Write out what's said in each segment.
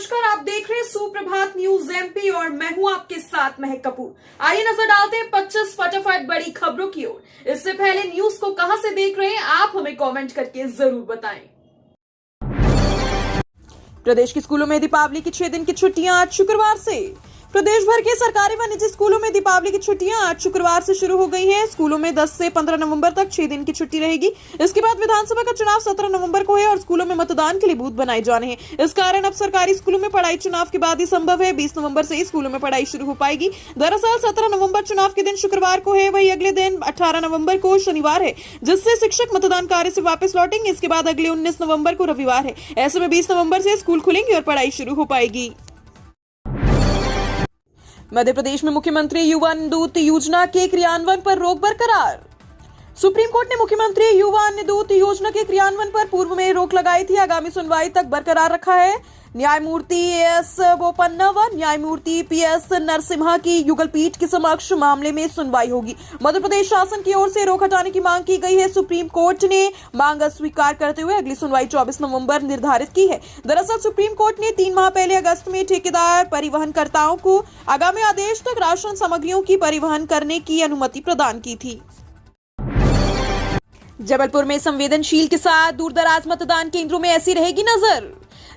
नमस्कार, आप देख रहे हैं सुप्रभात न्यूज एमपी और मैं हूं आपके साथ महक कपूर। आइए नजर डालते हैं 25 फटाफट बड़ी खबरों की ओर। इससे पहले न्यूज को कहां से देख रहे हैं आप हमें कमेंट करके जरूर बताएं। प्रदेश के स्कूलों में दीपावली की 6 दिन की छुट्टियां आज शुक्रवार से। प्रदेश भर के सरकारी व निजी स्कूलों में दीपावली की छुट्टियां आज शुक्रवार से शुरू हो गई हैं। स्कूलों में 10 से 15 नवंबर तक 6 दिन की छुट्टी रहेगी। इसके बाद विधानसभा का चुनाव 17 नवंबर को है और स्कूलों में मतदान के लिए बूथ बनाए जाने हैं। इस कारण अब सरकारी स्कूलों में पढ़ाई चुनाव के बाद ही संभव है। 20 नवंबर से ही स्कूलों में पढ़ाई शुरू हो पाएगी। दरअसल 17 नवंबर चुनाव के दिन शुक्रवार को है, वही अगले दिन 18 नवंबर को शनिवार है, जिससे शिक्षक मतदान कार्य से वापस लौटेंगे। इसके बाद अगले 19 नवंबर को रविवार है। ऐसे में 20 नवंबर से स्कूल खुलेंगे और पढ़ाई शुरू हो पाएगी। मध्य प्रदेश में मुख्यमंत्री युवा अन्नदूत योजना के क्रियान्वयन पर रोक बरकरार। सुप्रीम कोर्ट ने मुख्यमंत्री युवा अन्नदूत योजना के क्रियान्वयन पर पूर्व में रोक लगाई थी, आगामी सुनवाई तक बरकरार रखा है। न्यायमूर्ति एस बोपन्ना व न्यायमूर्ति पीएस नरसिम्हा की युगल पीठ के समक्ष मामले में सुनवाई होगी। मध्य प्रदेश शासन की ओर से रोक हटाने की मांग की गई है। सुप्रीम कोर्ट ने मांग अस्वीकार करते हुए अगली सुनवाई 24 नवंबर निर्धारित की है। दरअसल सुप्रीम कोर्ट ने 3 माह पहले अगस्त में ठेकेदार परिवहनकर्ताओं को आगामी आदेश तक राशन सामग्रियों की परिवहन करने की अनुमति प्रदान की थी। जबलपुर में संवेदनशील के साथ दूरदराज मतदान केंद्रों में ऐसी रहेगी नजर।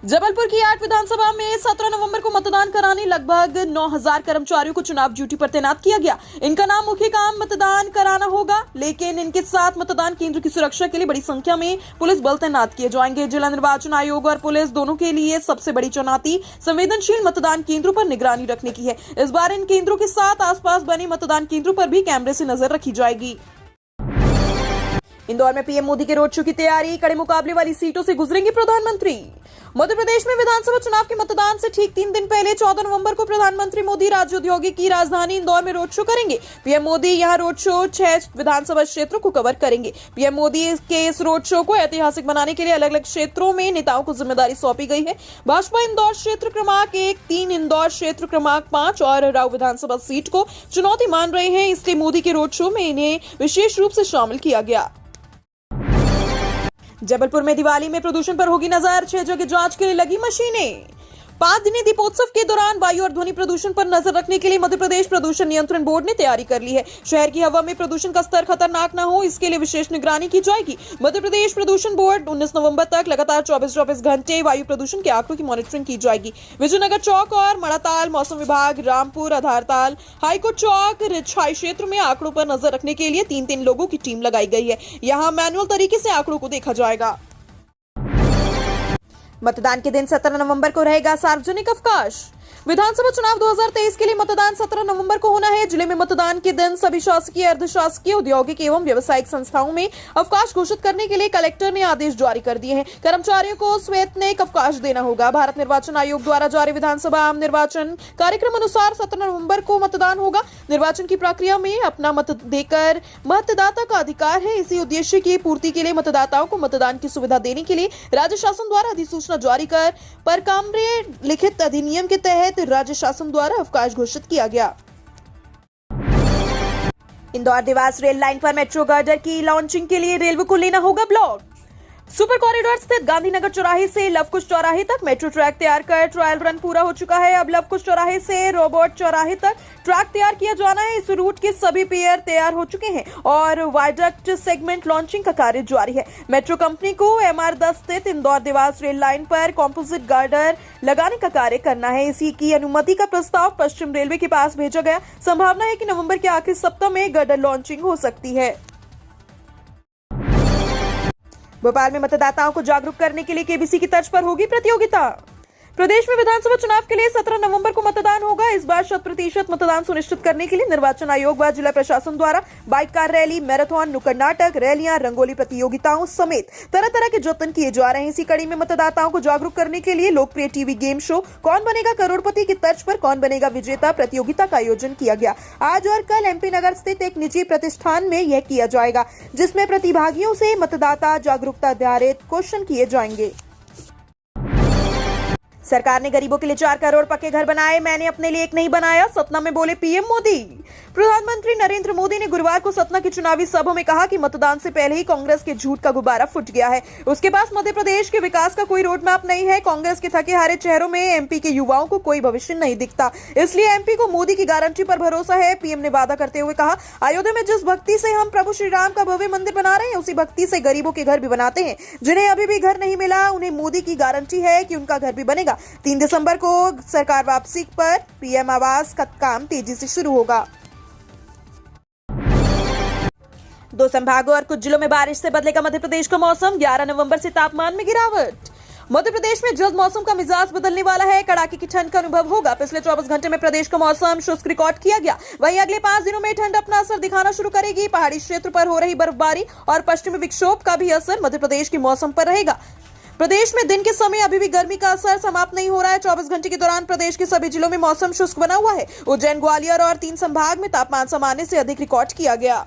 जबलपुर की 8 विधानसभा में 17 नवंबर को मतदान कराने लगभग 9000 कर्मचारियों को चुनाव ड्यूटी पर तैनात किया गया। इनका नाम मुख्य काम मतदान कराना होगा, लेकिन इनके साथ मतदान केंद्र की सुरक्षा के लिए बड़ी संख्या में पुलिस बल तैनात किए जाएंगे। जिला निर्वाचन आयोग और पुलिस दोनों के लिए सबसे बड़ी चुनौती संवेदनशील मतदान केंद्रों पर निगरानी रखने की है। इस बार इन केंद्रों के साथ आसपास बने मतदान केंद्रों पर भी कैमरे से नजर रखी जाएगी। इंदौर में पीएम मोदी के रोड शो की तैयारी, कड़े मुकाबले वाली सीटों से गुजरेंगे प्रधानमंत्री। मध्य प्रदेश में विधानसभा चुनाव के मतदान से ठीक 3 दिन पहले 14 नवंबर को प्रधानमंत्री मोदी राज्य औद्योगिक की राजधानी इंदौर में रोड शो करेंगे। पीएम मोदी यहां रोड शो 6 विधानसभा क्षेत्रों को कवर करेंगे। पीएम मोदी के इस रोड शो को ऐतिहासिक बनाने के लिए अलग अलग क्षेत्रों में नेताओं को जिम्मेदारी सौंपी गई है। भाजपा इंदौर क्षेत्र क्रमांक 1, 3, इंदौर क्षेत्र क्रमांक 5 और राव विधानसभा सीट को चुनौती मान रहे हैं, इसलिए मोदी के रोड शो में इन्हें विशेष रूप से शामिल किया गया। जबलपुर में दिवाली में प्रदूषण पर होगी नजर, 6 जगह जांच के लिए लगी मशीनें। 5 दिनी दीपोत्सव के दौरान वायु और ध्वनि प्रदूषण पर नजर रखने के लिए मध्य प्रदेश प्रदूषण नियंत्रण बोर्ड ने तैयारी कर ली है। शहर की हवा में प्रदूषण का स्तर खतरनाक न हो, इसके लिए विशेष निगरानी की जाएगी। मध्य प्रदेश प्रदूषण बोर्ड 19 नवंबर तक लगातार 24 घंटे वायु प्रदूषण के आंकड़ों की मॉनिटरिंग की जाएगी। विजयनगर चौक और मड़ाताल मौसम विभाग, रामपुर, आधारताल, हाईकोर्ट चौक, रिछाई क्षेत्र में आंकड़ों पर नजर रखने के लिए 3-3 लोगों की टीम लगाई गई है। यहाँ मैनुअल तरीके से आंकड़ों को देखा जाएगा। मतदान के दिन 17 नवंबर को रहेगा सार्वजनिक अवकाश। विधानसभा चुनाव 2023 के लिए मतदान 17 नवंबर को होना है। जिले में मतदान के दिन सभी शासकीय, अर्धशासकीय, औद्योगिक एवं व्यावसायिक संस्थाओं में अवकाश घोषित करने के लिए कलेक्टर ने आदेश जारी कर दिए हैं। कर्मचारियों को स्वैतनिक अवकाश देना होगा। भारत निर्वाचन आयोग द्वारा जारी विधानसभा आम निर्वाचन कार्यक्रम अनुसार 17 नवंबर को मतदान होगा। निर्वाचन की प्रक्रिया में अपना मत देकर मतदाता का अधिकार है। इसी उद्देश्य की पूर्ति के लिए मतदाताओं को मतदान की सुविधा देने के लिए राज्य शासन द्वारा अधिसूचना जारी कर परकाम्य लिखित अधिनियम के तहत राज्य शासन द्वारा अवकाश घोषित किया गया। इंदौर देवास रेल लाइन पर मेट्रो गर्डर की लॉन्चिंग के लिए रेलवे को लेना होगा ब्लॉक। सुपर कॉरिडोर स्थित गांधीनगर चौराहे से लवकुश चौराहे तक मेट्रो ट्रैक तैयार कर ट्रायल रन पूरा हो चुका है। अब लवकुश चौराहे से रोबोट चौराहे तक ट्रैक तैयार किया जाना है। इस रूट के सभी पेयर तैयार हो चुके हैं और वायडक्ट सेगमेंट लॉन्चिंग का कार्य जारी है। मेट्रो कंपनी को MR10 स्थित इंदौर देवास रेल लाइन पर कॉम्पोजिट गार्डर लगाने का कार्य करना है। इसी की अनुमति का प्रस्ताव पश्चिम रेलवे के पास भेजा गया। संभावना है कि नवंबर के आखिरी सप्ताह में गार्डर लॉन्चिंग हो सकती है। भोपाल में मतदाताओं को जागरूक करने के लिए केबीसी की तर्ज पर होगी प्रतियोगिता। प्रदेश में विधानसभा चुनाव के लिए 17 नवंबर को मतदान होगा। इस बार 100% मतदान सुनिश्चित करने के लिए निर्वाचन आयोग व जिला प्रशासन द्वारा बाइक कार रैली, मैराथन, नुक्कड़ नाटक, रैलियां, रंगोली प्रतियोगिताओं समेत तरह तरह के जतन किए जा रहे हैं। इसी कड़ी में मतदाताओं को जागरूक करने के लिए लोकप्रिय टीवी गेम शो कौन बनेगा करोड़पति की तर्ज पर कौन बनेगा विजेता प्रतियोगिता का आयोजन किया गया। आज और कल MP नगर स्थित एक निजी प्रतिष्ठान में यह किया जाएगा, जिसमें प्रतिभागियों से मतदाता जागरूकता आधारित क्वेश्चन किए जाएंगे। सरकार ने गरीबों के लिए 4 करोड़ पक्के घर बनाए, मैंने अपने लिए एक नहीं बनाया, सतना में बोले पीएम मोदी। प्रधानमंत्री नरेंद्र मोदी ने गुरुवार को सतना की चुनावी सभा में कहा कि मतदान से पहले ही कांग्रेस के झूठ का गुब्बारा फूट गया है। उसके पास मध्य प्रदेश के विकास का कोई रोड मैप नहीं है। कांग्रेस के थके हारे चेहरों में एमपी के युवाओं को कोई भविष्य नहीं दिखता, इसलिए एमपी को मोदी की गारंटी पर भरोसा है। पीएम ने वादा करते हुए कहा, अयोध्या में जिस भक्ति से हम प्रभु श्री राम का भव्य मंदिर बना रहे हैं, उसी भक्ति से गरीबों के घर भी बनाते हैं। जिन्हें अभी भी घर नहीं मिला, उन्हें मोदी की गारंटी है कि उनका घर भी बनेगा। 3 दिसंबर को सरकार वापसी पर पीएम आवास का काम तेजी से शुरू होगा। 2 संभागों और कुछ जिलों में बारिश से बदलेगा मध्य प्रदेश का मौसम। 11 नवंबर से तापमान में गिरावट। मध्य प्रदेश में जल्द मौसम का मिजाज बदलने वाला है। कड़ाके की ठंड का अनुभव होगा। पिछले 24 घंटे में प्रदेश का मौसम शुष्क रिकॉर्ड किया गया। वहीं अगले 5 दिनों में ठंड अपना असर दिखाना शुरू करेगी। पहाड़ी क्षेत्र पर हो रही बर्फबारी और पश्चिमी विक्षोभ का भी असर मध्य प्रदेश के मौसम पर रहेगा। प्रदेश में दिन के समय अभी भी गर्मी का असर समाप्त नहीं हो रहा है। 24 घंटे के दौरान प्रदेश के सभी जिलों में मौसम शुष्क बना हुआ है। उज्जैन, ग्वालियर और 3 संभाग में तापमान सामान्य से अधिक रिकॉर्ड किया गया।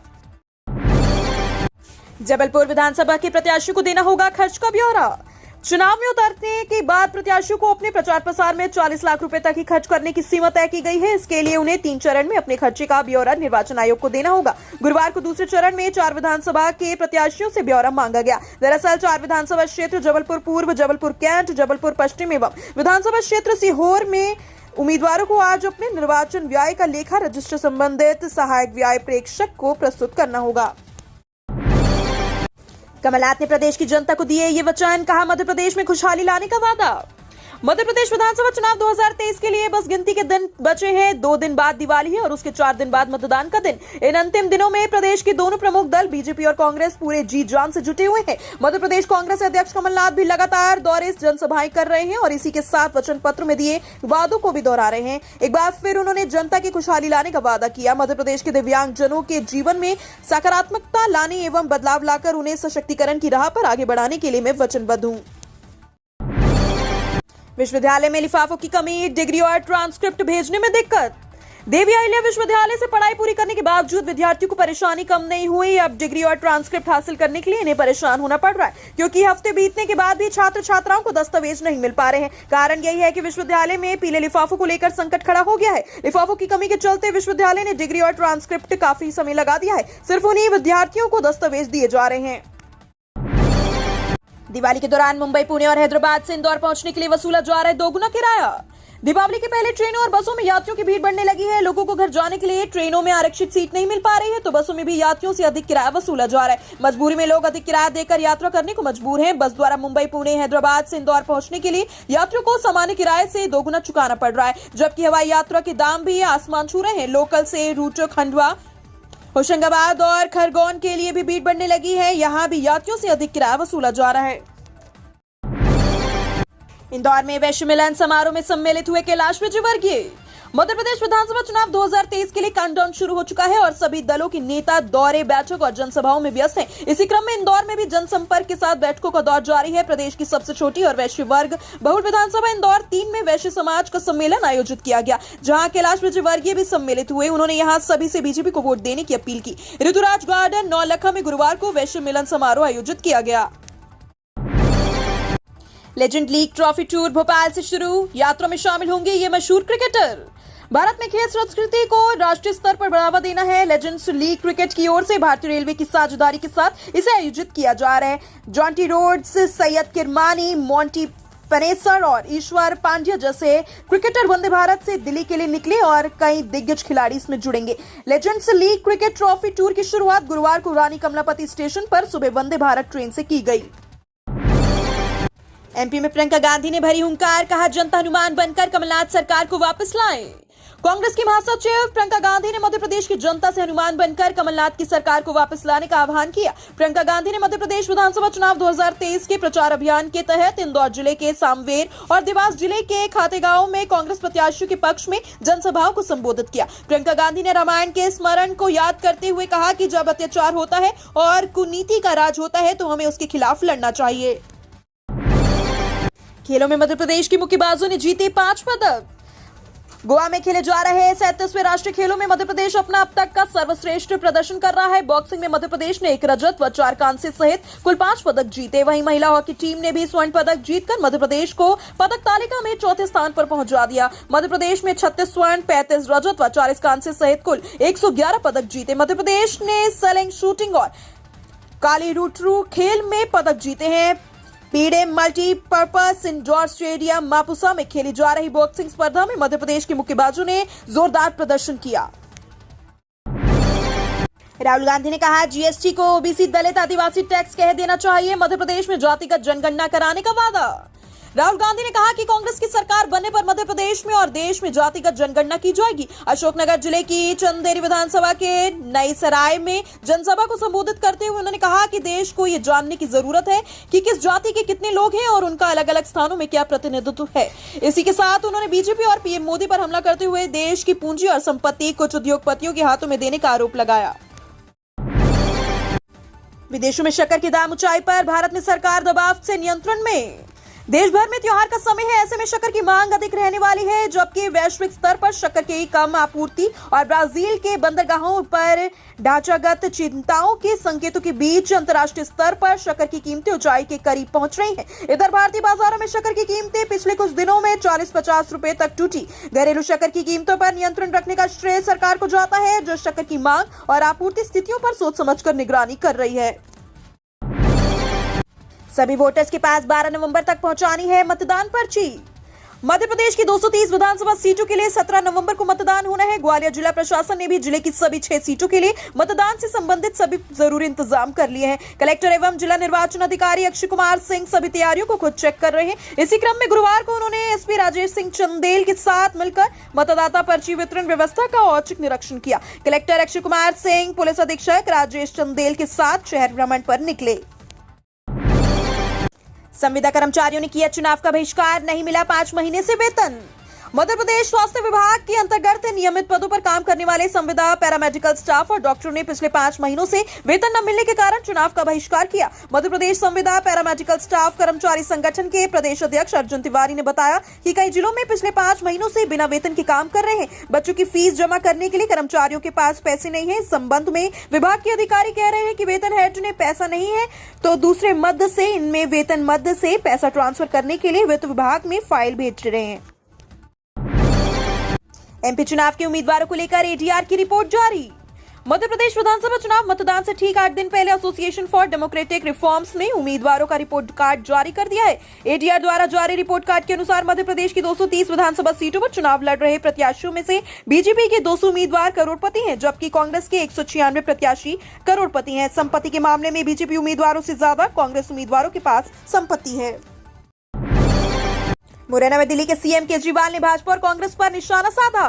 जबलपुर विधानसभा के प्रत्याशियों को देना होगा खर्च का ब्यौरा। चुनाव में उतरने के बाद प्रत्याशियों को अपने प्रचार प्रसार में 40 लाख रुपए तक ही खर्च करने की सीमा तय की गई है। इसके लिए उन्हें 3 चरण में अपने खर्चे का ब्यौरा निर्वाचन आयोग को देना होगा। गुरुवार को दूसरे चरण में 4 विधानसभा के प्रत्याशियों से ब्यौरा मांगा गया। दरअसल 4 विधानसभा क्षेत्र जबलपुर पूर्व, जबलपुर कैंट, जबलपुर पश्चिम एवं विधानसभा क्षेत्र सीहोर में उम्मीदवारों को आज अपने निर्वाचन व्यय का लेखा रजिस्टर संबंधित सहायक व्यय प्रेक्षक को प्रस्तुत करना होगा। कमलनाथ ने प्रदेश की जनता को दिए ये वचन, कहा मध्य प्रदेश में खुशहाली लाने का वादा। मध्य प्रदेश विधानसभा चुनाव 2023 के लिए बस गिनती के दिन बचे हैं। 2 दिन बाद दिवाली है और उसके 4 दिन बाद मतदान का दिन। इन अंतिम दिनों में प्रदेश के दोनों प्रमुख दल बीजेपी और कांग्रेस पूरे जी जान से जुटे हुए हैं। मध्य प्रदेश कांग्रेस अध्यक्ष कमलनाथ भी लगातार दौरे जनसभाएं कर रहे हैं और इसी के साथ वचन पत्र में दिए वादों को भी दोहरा रहे हैं। एक बार फिर उन्होंने जनता की खुशहाली लाने का वादा किया। मध्य प्रदेश के दिव्यांग जनों के जीवन में सकारात्मकता लाने एवं बदलाव लाकर उन्हें सशक्तिकरण की राह पर आगे बढ़ाने के लिए मैं वचनबद्ध हूँ। विश्वविद्यालय में लिफाफों की कमी, डिग्री और ट्रांसक्रिप्ट भेजने में दिक्कत। देवी अहिल्या विश्वविद्यालय से पढ़ाई पूरी करने के बावजूद विद्यार्थियों को परेशानी कम नहीं हुई। अब डिग्री और ट्रांसक्रिप्ट हासिल करने के लिए इन्हें परेशान होना पड़ रहा है, क्योंकि हफ्ते बीतने के बाद भी छात्र छात्राओं को दस्तावेज नहीं मिल पा रहे हैं। कारण यही है कि विश्वविद्यालय में पीले लिफाफों को लेकर संकट खड़ा हो गया है। लिफाफों की कमी के चलते विश्वविद्यालय ने डिग्री और ट्रांसक्रिप्ट काफी समय लगा दिया है। सिर्फ उन्हीं विद्यार्थियों को दस्तावेज दिए जा रहे हैं। दिवाली के दौरान मुंबई, पुणे और हैदराबाद से इंदौर पहुंचने के लिए वसूला जा रहा है दोगुना किराया। दीपावली के पहले ट्रेनों और बसों में यात्रियों की भीड़ बढ़ने लगी है। लोगों को घर जाने के लिए ट्रेनों में आरक्षित सीट नहीं मिल पा रही है, तो बसों में भी यात्रियों से अधिक किराया वसूला जा रहा है। मजबूरी में लोग अधिक किराया देकर यात्रा करने को मजबूर हैं। बस द्वारा मुंबई, पुणे, हैदराबाद से इंदौर पहुंचने के लिए यात्रियों को सामान्य किराए से दोगुना चुकाना पड़ रहा है, जबकि हवाई यात्रा के दाम भी आसमान छू रहे हैं। लोकल से रूट खंडवा, होशंगाबाद और खरगोन के लिए भी भीड़ बढ़ने लगी है। यहाँ भी यात्रियों से अधिक किराया वसूला जा रहा है। इंदौर में वैश्य मिलन समारोह में सम्मिलित हुए कैलाश विजयवर्गीय। मध्य प्रदेश विधानसभा चुनाव 2023 के लिए काउंटडाउन शुरू हो चुका है और सभी दलों के नेता दौरे, बैठक और जनसभाओं में व्यस्त हैं। इसी क्रम में इंदौर में भी जनसंपर्क के साथ बैठकों का दौर जारी है। प्रदेश की सबसे छोटी और वैश्य वर्ग बहुल विधानसभा इंदौर 3 में वैश्य समाज का सम्मेलन आयोजित किया गया, जहां कैलाश विजयवर्गीय भी सम्मिलित हुए। उन्होंने यहां सभी से बीजेपी को वोट देने की अपील की। ऋतुराज गार्डन, नौलखा में गुरुवार को वैश्य मिलन समारोह आयोजित किया गया। Legend league trophy tour Bhopal से शुरू, यात्रा में शामिल होंगे ये मशहूर क्रिकेटर। भारत में खेल संस्कृति को राष्ट्रीय स्तर पर बढ़ावा देना है। लेजेंड्स लीग क्रिकेट की ओर से भारतीय रेलवे की साझेदारी के साथ इसे आयोजित किया जा रहा है। Jonty Rhodes, Syed Kirmani, Monty Panesar और ईश्वर पांड्या जैसे क्रिकेटर वंदे भारत से दिल्ली के लिए निकले और कई दिग्गज खिलाड़ी इसमें जुड़ेंगे। Legends league cricket trophy tour की शुरुआत गुरुवार को रानी कमलापति स्टेशन पर सुबह वंदे भारत ट्रेन से की गई। एमपी में प्रियंका गांधी ने भरी हुंकार, कहा जनता हनुमान बनकर कमलनाथ सरकार को वापस लाएं। कांग्रेस की महासचिव प्रियंका गांधी ने मध्य प्रदेश की जनता से हनुमान बनकर कमलनाथ की सरकार को वापस लाने का आह्वान किया। प्रियंका गांधी ने मध्य प्रदेश विधानसभा चुनाव 2023 के प्रचार अभियान के तहत इंदौर जिले के सामवेर और देवास जिले के खातेगांव में कांग्रेस प्रत्याशियों के पक्ष में जनसभाओं को संबोधित किया। प्रियंका गांधी ने रामायण के स्मरण को याद करते हुए कहा कि जब अत्याचार होता है और कुनीति का राज होता है तो हमें उसके खिलाफ लड़ना चाहिए। खेलों में मध्य प्रदेश की मुक्केबाजों ने जीते 5 पदक। गोवा में खेले जा रहे 37वें राष्ट्रीय खेलों में मध्य प्रदेश अपना अब तक का सर्वश्रेष्ठ प्रदर्शन कर रहा है। बॉक्सिंग में मध्य प्रदेश ने 1 रजत व 4 कांस्य सहित कुल 5 पदक जीते। वहीं महिला हॉकी टीम ने भी स्वर्ण पदक जीतकर मध्य प्रदेश को पदक तालिका में चौथे स्थान पर पहुंचा दिया। मध्य प्रदेश में 36 स्वर्ण, 35 रजत व 40 कांस्य सहित कुल 111 पदक जीते। मध्य प्रदेश ने सेलिंग, शूटिंग और कालीरूटरू खेल में पदक जीते हैं। पीडे मल्टीपर्पज इंडोर स्टेडियम मापुसा में खेली जा रही बॉक्सिंग स्पर्धा में मध्य प्रदेश के मुक्केबाजों ने जोरदार प्रदर्शन किया। राहुल गांधी ने कहा, जीएसटी को ओबीसी, दलित, आदिवासी टैक्स कह देना चाहिए। मध्य प्रदेश में जातिगत जनगणना कराने का वादा। राहुल गांधी ने कहा कि कांग्रेस की सरकार बनने पर मध्य प्रदेश में और देश में जातिगत जनगणना की जाएगी। अशोकनगर जिले की चंदेरी विधानसभा के नई सराय में जनसभा को संबोधित करते हुए उन्होंने कहा कि देश को ये जानने की जरूरत है कि किस जाति के कितने लोग हैं और उनका अलग अलग स्थानों में क्या प्रतिनिधित्व है। इसी के साथ उन्होंने बीजेपी और पीएम मोदी पर हमला करते हुए देश की पूंजी और संपत्ति कुछ उद्योगपतियों के हाथों में देने का आरोप लगाया। विदेशों में शक्कर के दाम ऊंचाई पर, भारत में सरकार दबाव से नियंत्रण में। देश भर में त्योहार का समय है, ऐसे में शक्कर की मांग अधिक रहने वाली है, जबकि वैश्विक स्तर पर शक्कर की कम आपूर्ति और ब्राजील के बंदरगाहों पर ढांचागत चिंताओं के संकेतों के बीच अंतर्राष्ट्रीय स्तर पर शक्कर की कीमतें ऊंचाई के करीब पहुंच रही हैं। इधर भारतीय बाजारों में शक्कर की कीमतें पिछले कुछ दिनों में 40-50 रुपए तक टूटी। घरेलू शक्कर की कीमतों पर नियंत्रण रखने का श्रेय सरकार को जाता है, जो शक्कर की मांग और आपूर्ति स्थितियों पर सोच समझकर निगरानी कर रही है। सभी वोटर्स के पास 12 नवंबर तक पहुंचानी है मतदान पर्ची। मध्य प्रदेश की 230 विधानसभा सीटों के लिए 17 नवंबर को मतदान होना है। ग्वालियर जिला प्रशासन ने भी जिले की सभी 6 सीटों के लिए मतदान से संबंधित सभी जरूरी इंतजाम कर लिए हैं। कलेक्टर एवं जिला निर्वाचन अधिकारी अक्षय कुमार सिंह सभी तैयारियों को खुद चेक कर रहे हैं। इसी क्रम में गुरुवार को उन्होंने एसपी राजेश सिंह चंदेल के साथ मिलकर मतदाता पर्ची वितरण व्यवस्था का औचक निरीक्षण किया। कलेक्टर अक्षय कुमार सिंह पुलिस अधीक्षक राजेश चंदेल के साथ शहर भ्रमण पर निकले। संविदा कर्मचारियों ने किया चुनाव का बहिष्कार, नहीं मिला 5 महीने से वेतन। मध्य प्रदेश स्वास्थ्य विभाग के अंतर्गत नियमित पदों पर काम करने वाले संविदा, पैरामेडिकल स्टाफ और डॉक्टरों ने पिछले 5 महीनों से वेतन न मिलने के कारण चुनाव का बहिष्कार किया। मध्य प्रदेश संविदा पैरामेडिकल स्टाफ कर्मचारी संगठन के प्रदेश अध्यक्ष अर्जुन तिवारी ने बताया कि कई जिलों में पिछले 5 महीनों से बिना वेतन के काम कर रहे हैं। बच्चों की फीस जमा करने के लिए कर्मचारियों के पास पैसे नहीं है। इस संबंध में विभाग के अधिकारी कह रहे हैं कि वेतन हेड ने पैसा नहीं है तो दूसरे मद से इनमें वेतन मद से पैसा ट्रांसफर करने के लिए वित्त विभाग में फाइल भेज रहे हैं। एमपी चुनाव के उम्मीदवारों को लेकर एडीआर की रिपोर्ट जारी। मध्य प्रदेश विधानसभा चुनाव मतदान से ठीक 8 दिन पहले एसोसिएशन फॉर डेमोक्रेटिक रिफॉर्म्स ने उम्मीदवारों का रिपोर्ट कार्ड जारी कर दिया है। एडीआर द्वारा जारी रिपोर्ट कार्ड के अनुसार मध्य प्रदेश की 230 विधानसभा सीटों पर चुनाव लड़ रहे प्रत्याशियों में से बीजेपी के 200 उम्मीदवार करोड़पति हैं, जबकि कांग्रेस के 196 प्रत्याशी करोड़पति हैं। संपत्ति के मामले में बीजेपी उम्मीदवारों से ज्यादा कांग्रेस उम्मीदवारों के पास संपत्ति है। मुरैना में दिल्ली के सीएम केजरीवाल ने भाजपा और कांग्रेस पर निशाना साधा।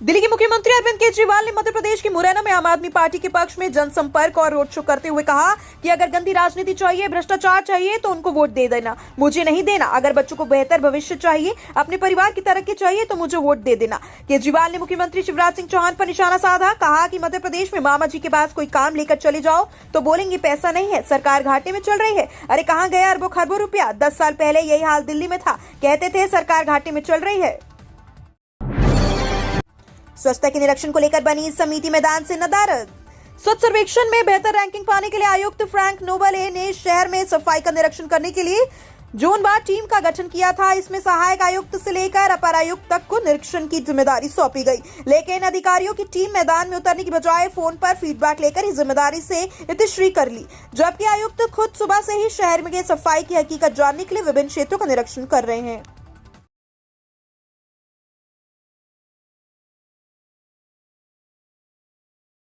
दिल्ली के मुख्यमंत्री अरविंद केजरीवाल ने मध्य प्रदेश के मुरैना में आम आदमी पार्टी के पक्ष में जनसंपर्क और रोड शो करते हुए कहा कि अगर गंदी राजनीति चाहिए, भ्रष्टाचार चाहिए तो उनको वोट दे देना, मुझे नहीं देना। अगर बच्चों को बेहतर भविष्य चाहिए, अपने परिवार की तरक्की चाहिए तो मुझे वोट दे देना। केजरीवाल ने मुख्यमंत्री शिवराज सिंह चौहान पर निशाना साधा, कहा कि मध्य प्रदेश में मामा जी के पास कोई काम लेकर चले जाओ तो बोलेंगे पैसा नहीं है, सरकार घाटे में चल रही है। अरे कहाँ गया अरबों खरबों रुपया? 10 साल पहले यही हाल दिल्ली में था, कहते थे सरकार घाटे में चल रही है। स्वच्छता के निरीक्षण को लेकर बनी समिति मैदान से नदारद। स्वच्छ सर्वेक्षण में बेहतर रैंकिंग पाने के लिए आयुक्त फ्रैंक नोबले ने शहर में सफाई का निरीक्षण करने के लिए जोनवार टीम का गठन किया था। इसमें सहायक आयुक्त से लेकर अपर आयुक्त तक को निरीक्षण की जिम्मेदारी सौंपी गई, लेकिन अधिकारियों की टीम मैदान में उतरने की बजाय फोन पर फीडबैक लेकर इस जिम्मेदारी से इतिश्री कर ली, जबकि आयुक्त खुद सुबह से ही शहर में सफाई की हकीकत जानने के लिए विभिन्न क्षेत्रों का निरीक्षण कर रहे हैं।